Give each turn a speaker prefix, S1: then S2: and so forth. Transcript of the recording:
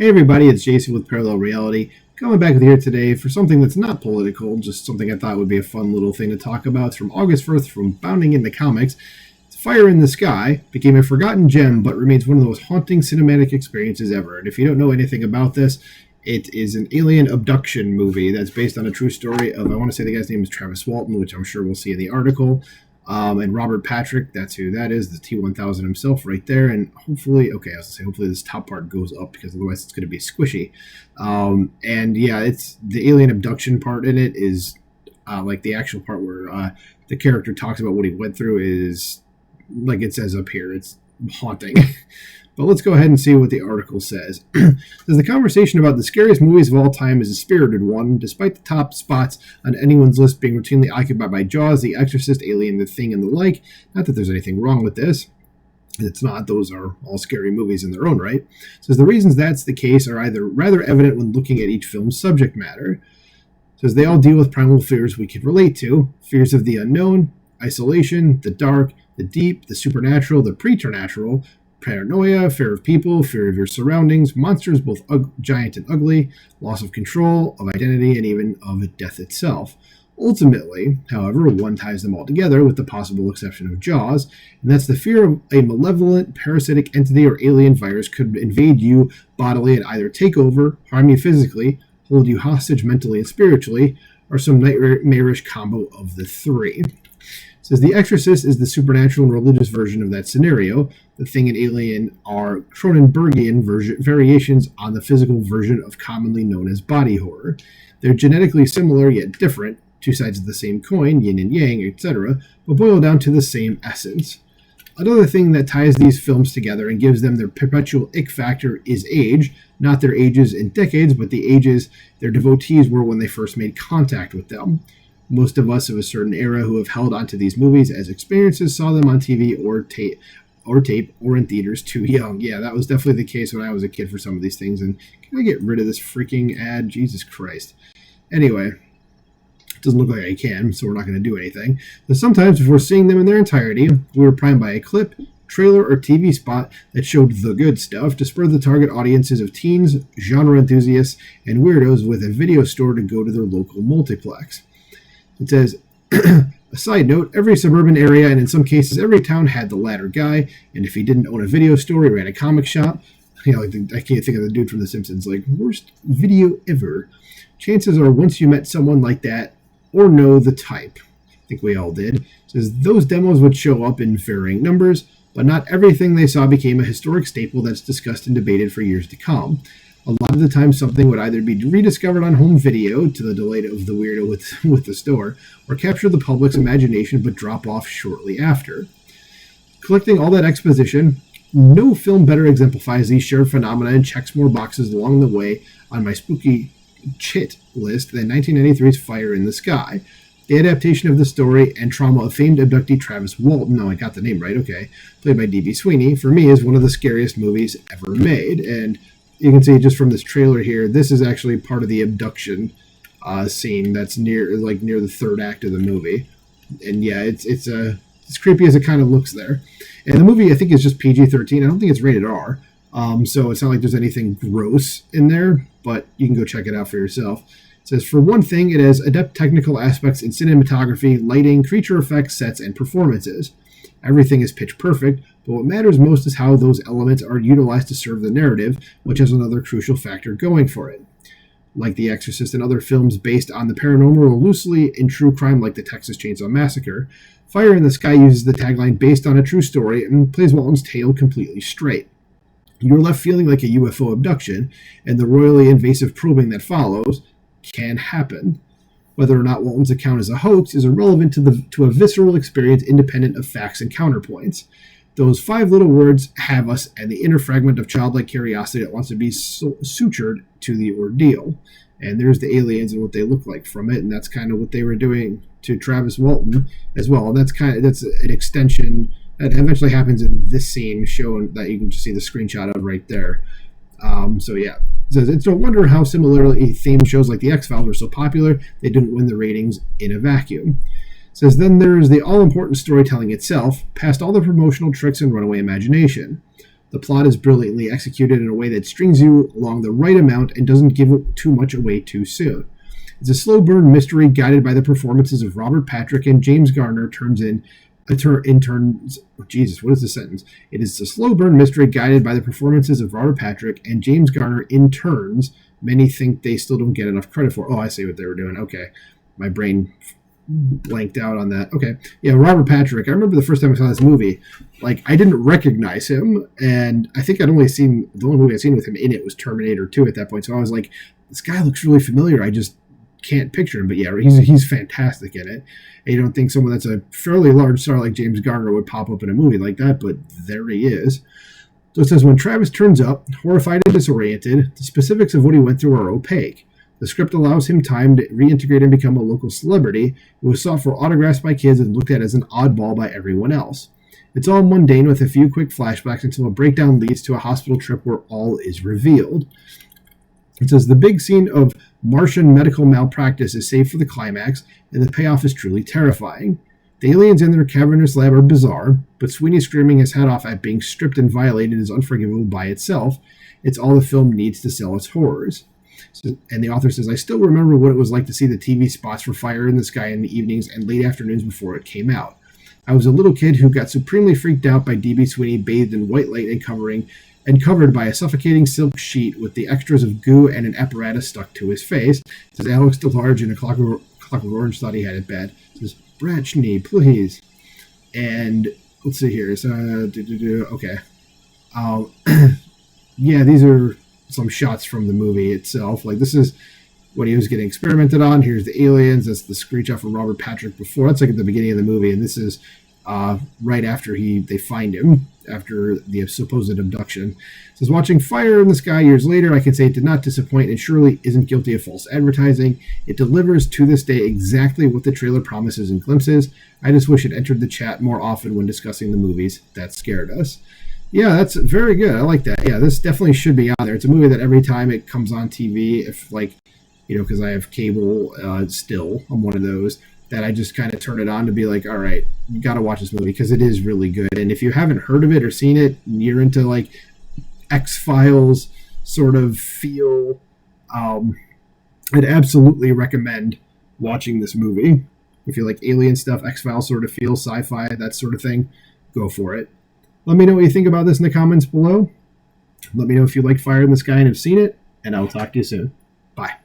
S1: Hey everybody, it's Jason with Parallel Reality, coming back with you here today for something that's not political, just something I thought would be a fun little thing to talk about. It's from August 1st from Bounding into Comics. Fire in the Sky became a forgotten gem, but remains one of the most haunting cinematic experiences ever. And if you don't know anything about this, it is an alien abduction movie that's based on a true story of, I want to say the guy's name is Travis Walton, which I'm sure we'll see in the article. And Robert Patrick, that's who that is, the T-1000 himself right there. And hopefully, okay, I was going to say, hopefully this top part goes up because otherwise it's going to be squishy. And yeah, it's the alien abduction part in it is like the actual part where the character talks about what he went through is, like it says up here, it's haunting. But let's go ahead and see what the article says. Says the conversation about the scariest movies of all time is a spirited one, despite the top spots on anyone's list being routinely occupied by Jaws, The Exorcist, Alien, The Thing, and the like. Not that there's anything wrong with this. It's not. Those are all scary movies in their own right. Says the reasons that's the case are either rather evident when looking at each film's subject matter. Says they all deal with primal fears we can relate to. Fears of the unknown, isolation, the dark, the deep, the supernatural, the preternatural, paranoia, fear of people, fear of your surroundings, monsters both giant and ugly, loss of control, of identity, and even of death itself. Ultimately, however, one ties them all together with the possible exception of Jaws, and that's the fear of a malevolent, parasitic entity or alien virus could invade you bodily and either take over, harm you physically, hold you hostage mentally and spiritually, or some nightmarish combo of the three. It says The Exorcist is the supernatural and religious version of that scenario. The Thing and Alien are Cronenbergian variations on the physical version of commonly known as body horror. They're genetically similar yet different, two sides of the same coin, yin and yang, etc., but boil down to the same essence. Another thing that ties these films together and gives them their perpetual ick factor is age, not their ages in decades, but the ages their devotees were when they first made contact with them. Most of us of a certain era who have held onto these movies as experiences saw them on TV or tape or in theaters too young. Yeah, that was definitely the case when I was a kid for some of these things. And can I get rid of this freaking ad? Jesus Christ. Anyway, it doesn't look like I can, so we're not going to do anything. But sometimes before seeing them in their entirety, we were primed by a clip, trailer, or TV spot that showed the good stuff to spur the target audiences of teens, genre enthusiasts, and weirdos with a video store to go to their local multiplex. It says, a side note, every suburban area, and in some cases every town, had the latter guy, and if he didn't own a video store, he ran a comic shop. You know, I can't think of the dude from The Simpsons, like, worst video ever. Chances are once you met someone like that, or know the type, I think we all did, it says those demos would show up in varying numbers, but not everything they saw became a historic staple that's discussed and debated for years to come. A lot of the time, something would either be rediscovered on home video to the delight of the weirdo with the store, or capture the public's imagination but drop off shortly after. Collecting all that exposition, no film better exemplifies these shared phenomena and checks more boxes along the way on my spooky chit list than 1993's Fire in the Sky. The adaptation of the story and trauma of famed abductee Travis Walton, I got the name right, okay, played by D.B. Sweeney, for me is one of the scariest movies ever made. And you can see just from this trailer here, this is actually part of the abduction scene that's near the third act of the movie. And yeah, it's as creepy as it kind of looks there. And the movie, I think, is just PG-13. I don't think it's rated R. So it's not like there's anything gross in there, but you can go check it out for yourself. It says, for one thing, it has adept technical aspects in cinematography, lighting, creature effects, sets, and performances. Everything is pitch perfect, but what matters most is how those elements are utilized to serve the narrative, which has another crucial factor going for it. Like The Exorcist and other films based on the paranormal or loosely in true crime like the Texas Chainsaw Massacre, Fire in the Sky uses the tagline based on a true story and plays Walton's tale completely straight. You're left feeling like a UFO abduction, and the royally invasive probing that follows can happen. Whether or not Walton's account is a hoax is irrelevant to a visceral experience independent of facts and counterpoints. Those 5 little words have us and the inner fragment of childlike curiosity that wants to be sutured to the ordeal. And there's the aliens and what they look like from it, and that's kind of what they were doing to Travis Walton as well. And that's an extension that eventually happens in this scene, shown that you can just see the screenshot of right there. So yeah. It says, it's no wonder how similarly themed shows like The X-Files were so popular, they didn't win the ratings in a vacuum. It says, then there is the all-important storytelling itself, past all the promotional tricks and runaway imagination. The plot is brilliantly executed in a way that strings you along the right amount and doesn't give too much away too soon. It's a slow burn mystery guided by the performances of Robert Patrick and James Garner Jesus, what is the sentence? It is a slow burn mystery guided by the performances of Robert Patrick and James Garner in turns many think they still don't get enough credit for. Oh, I see what they were doing. Okay. My brain blanked out on that. Okay. Yeah, Robert Patrick. I remember the first time I saw this movie, like, I didn't recognize him, and I think the only movie I'd seen with him in it was Terminator 2 at that point. So I was like, this guy looks really familiar. I just can't picture him, but yeah, he's fantastic in it. And you don't think someone that's a fairly large star like James Garner would pop up in a movie like that, but there he is. So it says, when Travis turns up, horrified and disoriented, the specifics of what he went through are opaque. The script allows him time to reintegrate and become a local celebrity who was sought for autographs by kids and looked at as an oddball by everyone else. It's all mundane with a few quick flashbacks until a breakdown leads to a hospital trip where all is revealed. It says, the big scene of Martian medical malpractice is saved for the climax, and the payoff is truly terrifying. The aliens in their cavernous lab are bizarre, but Sweeney screaming his head off at being stripped and violated is unforgivable by itself. It's all the film needs to sell its horrors. So, and the author says, I still remember what it was like to see the TV spots for Fire in the Sky in the evenings and late afternoons before it came out. I was a little kid who got supremely freaked out by D.B. Sweeney bathed in white light and covered by a suffocating silk sheet with the extras of goo and an apparatus stuck to his face. It says, Alex DeLarge in A Clockwork Orange thought he had it bad. It says, Bratchney, please. And let's see here. So, okay. Yeah, these are some shots from the movie itself. Like, this is when he was getting experimented on. Here's the aliens. That's the screech off of Robert Patrick before. That's like at the beginning of the movie. And this is right after they find him, after the supposed abduction. It says, watching Fire in the Sky years later, I can say it did not disappoint and surely isn't guilty of false advertising. It delivers to this day exactly what the trailer promises and glimpses. I just wish it entered the chat more often when discussing the movies that scared us. Yeah, that's very good. I like that. Yeah, this definitely should be out there. It's a movie that every time it comes on TV, if like, because I have cable still, I'm one of those, that I just kind of turn it on to be like, all right, you got to watch this movie because it is really good. And if you haven't heard of it or seen it, and you're into like X-Files sort of feel, I'd absolutely recommend watching this movie. If you like alien stuff, X-Files sort of feel, sci-fi, that sort of thing, go for it. Let me know what you think about this in the comments below. Let me know if you like Fire in the Sky and have seen it, and I'll talk to you soon. Bye.